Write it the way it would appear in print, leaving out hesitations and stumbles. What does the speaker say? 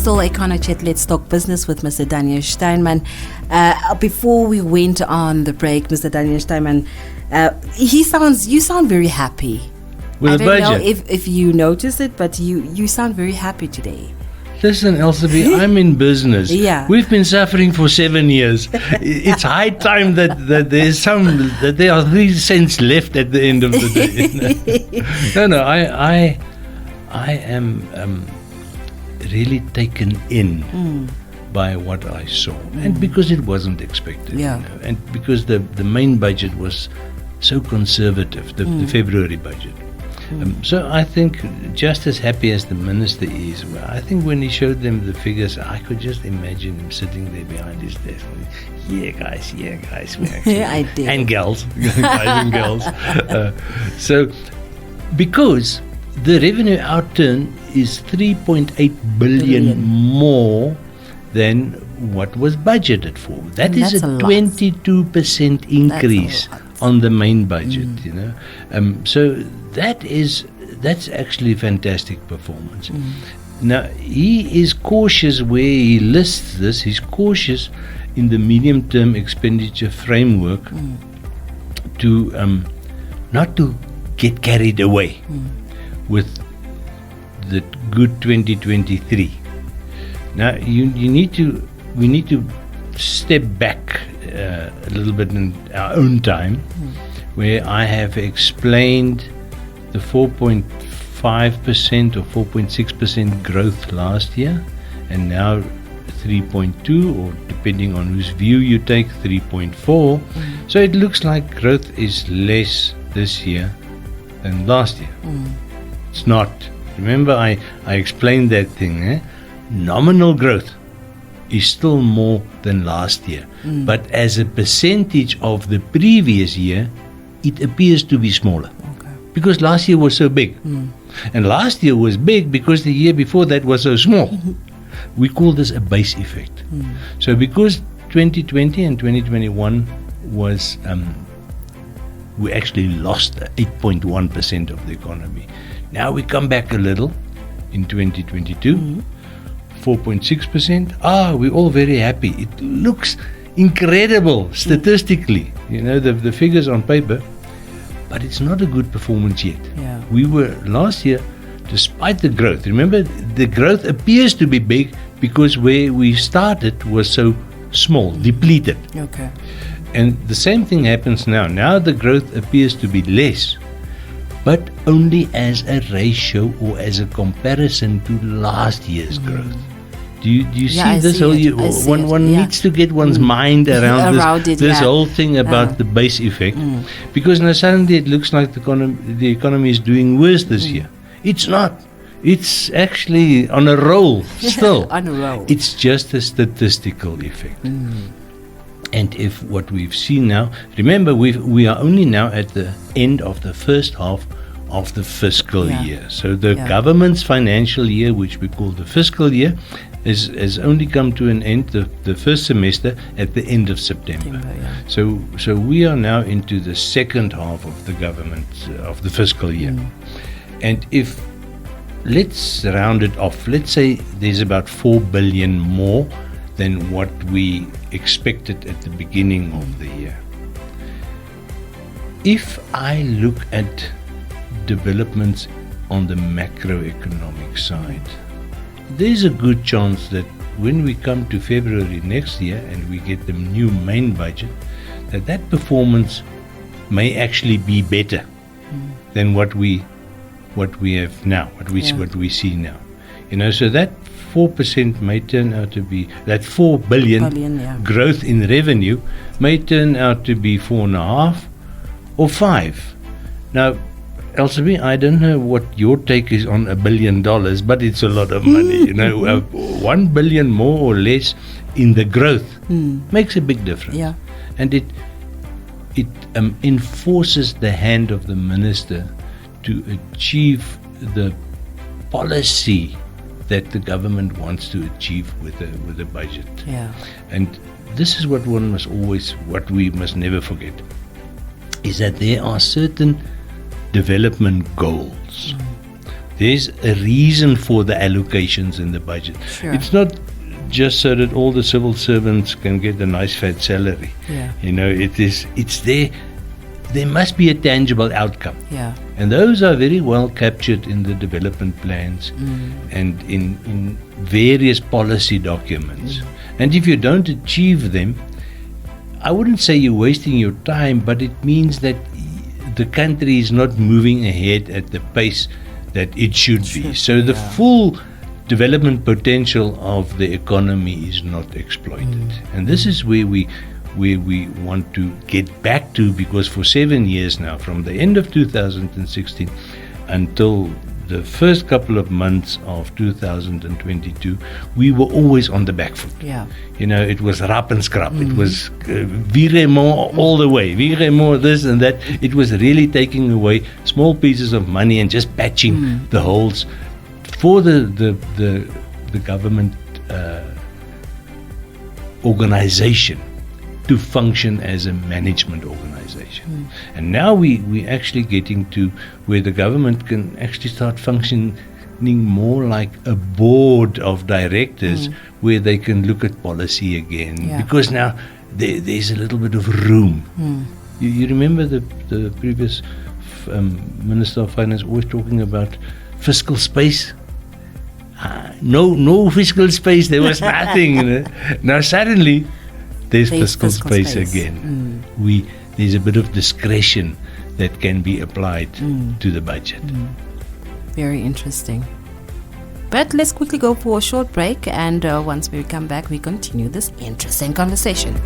still EconoChat Let's Talk Business with Mr. Daniel Steinman. Before we went on the break, Mr. Daniel Steinman, you sound very happy. With I the don't know budget. if you noticed it, but you sound very happy today. Listen, Elsabe, I'm in business. Yeah. We've been suffering for 7 years. It's high time that there are 3 cents left at the end of the day. No, I am really taken in by what I saw, and because it wasn't expected, Yeah. and because the main budget was so conservative, the February budget. So I think, just as happy as the minister is, I think when he showed them the figures, I could just imagine him sitting there behind his desk. Yeah, guys, we actually, I did. and girls, guys and girls. So, because the revenue outturn is 3.8 billion more than what was budgeted for. That is That's a a lot. 22% increase That's a lot. on the main budget, you know. So that's actually fantastic performance. Now, he is cautious where he lists this. He's cautious in the medium-term expenditure framework to not to get carried away with the good 2023. Now, we need to step back a little bit in our own time, where I have explained the 4.5% or 4.6% growth last year, and now 3.2, or depending on whose view you take, 3.4. So it looks like growth is less this year than last year. It's not. Remember, I explained that thing. Nominal growth is still more than last year, but as a percentage of the previous year, it appears to be smaller. Okay. Because last year was so big. And last year was big because the year before that was so small. We call this a base effect. So because 2020 and 2021 was, we actually lost 8.1% of the economy. Now we come back a little in 2022, 4.6%. We're all very happy. It looks incredible statistically, you know, the figures on paper, but it's not a good performance yet. Yeah. We were last year, despite the growth, remember, the growth appears to be big because where we started was so small, depleted. Okay. And the same thing happens now. Now the growth appears to be less, but only as a ratio or as a comparison to last year's growth. Do you see I this see whole? it. I see One it. Yeah. needs to get one's mind around Around this it, whole thing about the base effect, because now suddenly it looks like the economy is doing worse this year. It's not. It's actually on a roll still. On a roll. It's just a statistical effect. And if what we've seen now, remember, we are only now at the end of the first half of the fiscal year. So the government's financial year, which we call the fiscal year, has only come to an end, the first semester, at the end of September. So we are now into the second half of the government, of the fiscal year. And if, let's round it off, let's say there's about 4 billion more than what we expected at the beginning of the year. If I look at developments on the macroeconomic side, there's a good chance that when we come to February next year and we get the new main budget, that performance may actually be better than what we have now, what we see now. You know, so that 4% may turn out to be, that 4 billion growth in revenue may turn out to be 4.5 or 5. Now, Elsabe, I don't know what your take is on $1 billion, but it's a lot of money. You know, 1 billion more or less in the growth makes a big difference. Yeah. And it enforces the hand of the minister to achieve the policy that the government wants to achieve with a budget. Yeah. And this is what what we must never forget, is that there are certain development goals There's a reason for the allocations in the budget. Sure. It's not just so that all the civil servants can get a nice fat salary. Yeah. It's there. There must be a tangible outcome. Yeah. And those are very well captured in the development plans and in various policy documents. And if you don't achieve them, I wouldn't say you're wasting your time, but it means that the country is not moving ahead at the pace that it should be. So the full development potential of the economy is not exploited. And this is where we want to get back to, because for 7 years now, from the end of 2016 until the first couple of months of 2022, we were always on the back foot. Yeah. It was rap and scrap. It was virement all the way. Virement this and that. It was really taking away small pieces of money and just patching the holes for the government organization to function as a management organization. And now we're actually getting to where the government can actually start functioning more like a board of directors where they can look at policy again. Yeah. Because now there's a little bit of room. You remember the previous Minister of Finance always talking about fiscal space? No fiscal space. There was nothing. Now suddenly there's fiscal space again. There's a bit of discretion that can be applied to the budget. Very interesting. But let's quickly go for a short break, and once we come back, we continue this interesting conversation.